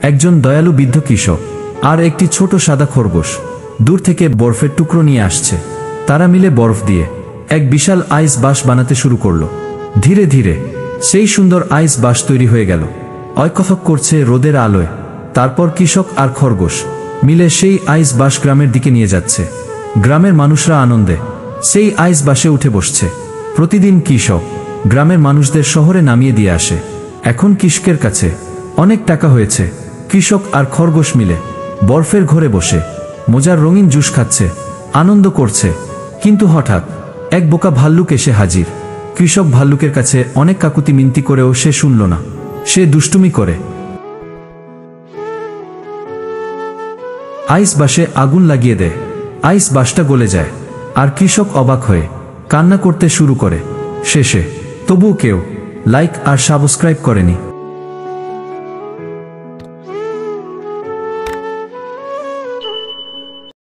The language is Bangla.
একজন দয়ালু বৃদ্ধ কৃষক আর একটি ছোট সাদা খরগোশ দূর থেকে বরফের টুকরো নিয়ে আসছে। তারা মিলে বরফ দিয়ে এক বিশাল আইস বাস বানাতে শুরু করলো। ধীরে ধীরে সেই সুন্দর আইস বাস তৈরি হয়ে গেল, অয়কফক করছে রোদের আলোয়। তারপর কৃষক আর খরগোশ মিলে সেই আইস বাস গ্রামের দিকে নিয়ে যাচ্ছে। গ্রামের মানুষরা আনন্দে সেই আইস বাসে উঠে বসছে। প্রতিদিন কৃষক গ্রামের মানুষদের শহরে নামিয়ে দিয়ে আসে। এখন কৃষকের কাছে অনেক টাকা হয়েছে। কৃষক আর খরগোশ মিলে বরফের ঘরে বসে মজার রঙিন জুস খাচ্ছে, আনন্দ করছে। কিন্তু হঠাৎ এক বোকা ভাল্লুক এসে হাজির। কৃষক ভাল্লুকের কাছে অনেক কাকুতি মিনতি করেও সে শুনল না। সে দুষ্টুমি করে আইস বাসে আগুন লাগিয়ে দেয়। আইস বাসটা গলে যায় আর কৃষক অবাক হয়ে কান্না করতে শুরু করে। শেষে তবুও কেউ লাইক আর সাবস্ক্রাইব করেনি।